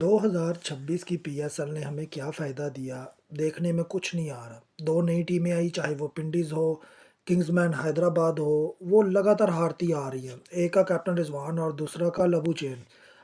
2026 की पीएसएल ने हमें क्या फ़ायदा दिया, देखने में कुछ नहीं आ रहा। 2 नई टीमें आई, चाहे वो विंडीज़ हो, किंग्समैन हैदराबाद हो, वो लगातार हारती आ रही हैं। एक का कैप्टन रिज़वान और दूसरा का लबुचेन।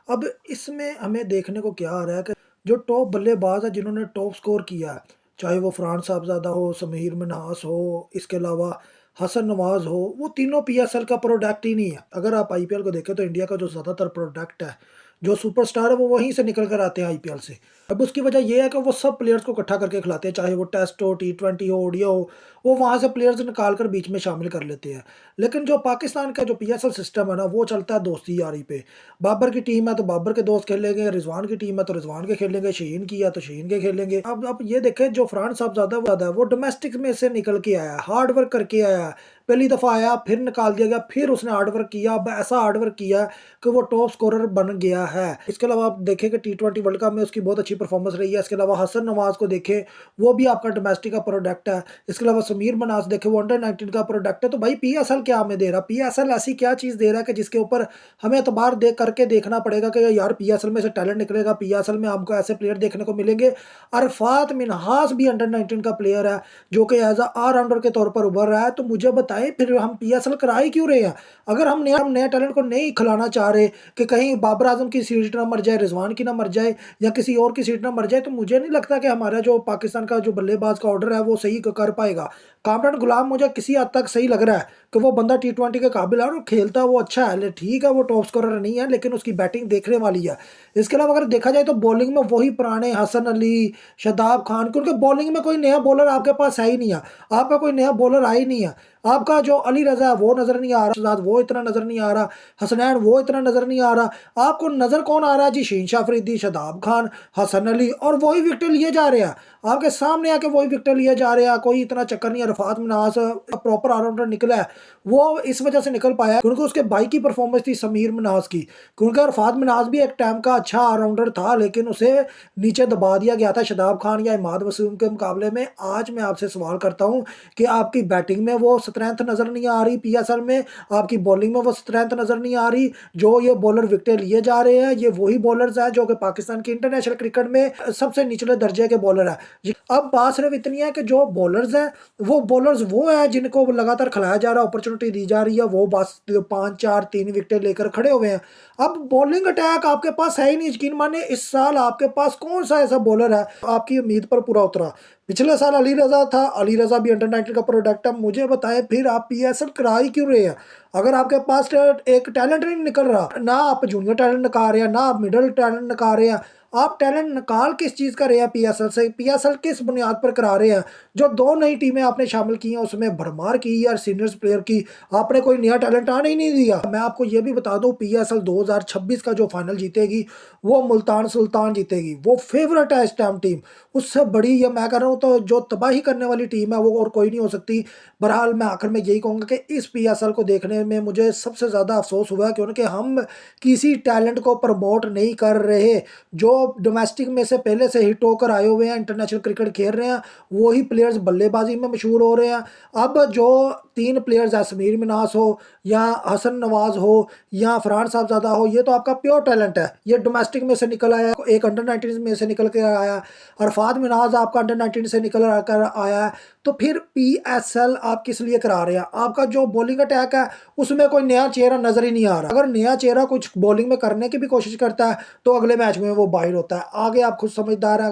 अब इसमें हमें देखने को क्या आ रहा है कि जो टॉप बल्लेबाज़ हैं, जिन्होंने टॉप स्कोर किया है, चाहे वो फ़रहान साहबज़ादा हो, समीर मिन्हास हो, इसके अलावा हसन नवाज़ हो, वो तीनों पीएसएल का प्रोडक्ट ही नहीं है। अगर आप आईपीएल को देखें तो इंडिया का जो ज़्यादातर प्रोडक्ट है, जो सुपरस्टार है वो वहीं से निकल कर आते हैं आईपीएल से। अब उसकी वजह ये है कि वो सब प्लेयर्स को इकट्ठा करके खिलाते हैं, चाहे वो टेस्ट हो, टी20 हो, ओडीआई हो, वो वहाँ से प्लेयर्स निकाल कर बीच में शामिल कर लेते हैं। लेकिन जो पाकिस्तान का जो पीएसएल सिस्टम है ना, वो चलता है दोस्ती यारी पे। बाबर की टीम है तो बाबर के दोस्त खेलेंगे, रिजवान की टीम है तो रिजवान के खेलेंगे, शहीन की है तो शहीन के खेलेंगे। अब ये देखें, जो फरहान साहबज़ादा है वो डोमेस्टिक में से निकल के आया है, हार्ड वर्क करके आया है। पहली दफ़ा आया, फिर निकाल दिया गया, फिर उसने हार्ड वर्क किया, अब ऐसा हार्ड वर्क किया कि वो टॉप स्कोरर बन गया है। इसके अलावा आप देखें कि टी20 वर्ल्ड कप में उसकी बहुत अच्छी परफॉर्मेंस रही है। इसके अलावा हसन नवाज को देखें, वो भी आपका डोमेस्टिक का प्रोडक्ट है। इसके अलावा समीर मनास देखें, वो अंडर 19 का प्रोडक्ट है। तो भाई पीएसएल क्या हमें दे रहा, पीएसएल ऐसी क्या चीज़ दे रहा है कि जिसके ऊपर हमें एतबार देख करके देखना पड़ेगा कि यार पीएसएल में से टैलेंट निकलेगा, पीएसएल में हमको ऐसे प्लेयर देखने को मिलेंगे। अरफात मिन्हास भी अंडर 19 का प्लेयर है, जो कि एज ऑलराउंडर के तौर पर उभर रहा है। तो मुझे बताएं फिर हम पीएसएल करा ही क्यों रहे हैं? अगर हम नए टैलेंट को नहीं खिलाना चाह रहे कि कहीं बाबर आजम की सीट ना मर जाए, रिजवान की ना मर जाए, या किसी और की सीट ना मर जाए, तो मुझे नहीं लगता कि हमारा जो पाकिस्तान का जो बल्लेबाज का ऑर्डर है वो सही कर पाएगा। कामरान गुलाम मुझे किसी हद तक सही लग रहा है कि वो बंदा टी20 के काबिल है और खेलता वो अच्छा है। ठीक है, वो टॉप स्कोरर नहीं है, लेकिन उसकी बैटिंग देखने वाली है। इसके अलावा अगर देखा जाए तो बॉलिंग में वही पुराने हसन अली, शादाब खान, क्योंकि बॉलिंग में कोई नया बॉलर आपके पास है ही नहीं है। आपका कोई नया बॉलर आ ही नहीं है। आपका जो अली रजा है वो नजर नहीं आ रहा, शहजाद वो इतना नजर नहीं आ रहा, हसनैन वो इतना नजर नहीं आ रहा। आपको नजर कौन आ रहा है जी? शहनशाह अफरीदी, शादाब खान, हसन अली, और वही विकेट लिए जा रहे हैं आपके सामने आके, वही विकेट लिए जा रहे हैं। कोई इतना चक्कर नहीं है। रफात मिनास प्रॉपर ऑलराउंडर निकला है, वो इस वजह से निकल पाया क्योंकि उसके भाई की परफॉर्मेंस थी समीर मिनास की। क्योंकि रफात मिनास भी एक टाइम का अच्छा ऑलराउंडर था, लेकिन उसे नीचे दबा दिया गया था शदाब खान या इमाद वसीम के मुकाबले में। आज मैं आपसे सवाल करता हूं कि आपकी बैटिंग में वो स्ट्रेंथ नजर नहीं आ रही, पीएसएल में आपकी बॉलिंग में वो स्ट्रेंथ नजर नहीं आ रही। जो ये बॉलर विकेट लिए जा रहे हैं, ये वही बॉलर्स हैं जो कि पाकिस्तान की इंटरनेशनल क्रिकेट में सबसे निचले दर्जे के बॉलर है। अब बात सिर्फ इतनी है कि जो बॉलर्स हैं, वो बॉलर्स वो हैं जिनको लगातार खिलाया जा रहा है, अपॉर्चुनिटी दी जा रही है, वो बस 5 4 3 विकेट लेकर खड़े हुए हैं। अब बॉलिंग अटैक आपके पास है ही नहीं। यकीन माने इस साल आपके पास कौन सा ऐसा बॉलर है आपकी उम्मीद पर पूरा उतरा? पिछले साल अली रजा था, अली रजा भी अंडर 19 का प्रोडक्ट है। मुझे बताएं फिर आप पीएसएल करा ही क्यों रहे हैं? अगर आपके पास एक टैलेंट नहीं निकल रहा, ना आप जूनियर टैलेंट निकाल रहे हैं, ना आप मिडिल टैलेंट निकाल रहे हैं, आप टैलेंट निकाल किस चीज़ का रहे हैं पीएसएल से? पीएसएल किस बुनियाद पर करा रहे हैं? जो 2 नई टीमें आपने शामिल की हैं उसमें भरमार की या सीनियर्स प्लेयर की, आपने कोई नया टैलेंट आने ही नहीं दिया। मैं आपको ये भी बता दूं, पीएसएल 2026 का जो फाइनल जीतेगी वो मुल्तान सुल्तान जीतेगी। वो फेवरेट है इस टाइम टीम। उससे बड़ी, या मैं कह रहा हूँ तो जो तबाही करने वाली टीम है वो और कोई नहीं हो सकती। बहरहाल मैं आखिर में यही कहूँगा कि इस पीएसएल को देखने में मुझे सबसे ज़्यादा अफसोस हुआ क्योंकि हम किसी टैलेंट को प्रमोट नहीं कर रहे। जो डोमेस्टिक में से पहले से हिट होकर आए हुए हैं, इंटरनेशनल क्रिकेट खेल रहे हैं, वही प्लेयर्स बल्लेबाजी में मशहूर हो रहे हैं। अब जो 3 प्लेयर्स हैं, समीर मिनास हो या हसन नवाज हो या फरहान साहबजादा हो, ये तो आपका प्योर टैलेंट है। ये डोमेस्टिक में से निकल आया, एक अंडर 19 में से निकल कर आया। अरफात मिनाज आपका अंडर 19 से निकल कर आया है। तो फिर पीएसएल आप किस लिए करा रहे हैं? आपका जो बॉलिंग अटैक है उसमें कोई नया चेहरा नजर ही नहीं आ रहा। अगर नया चेहरा कुछ बॉलिंग में करने की भी कोशिश करता है तो अगले मैच में वो बाहर होता है। आगे आप खुद समझदार हैं।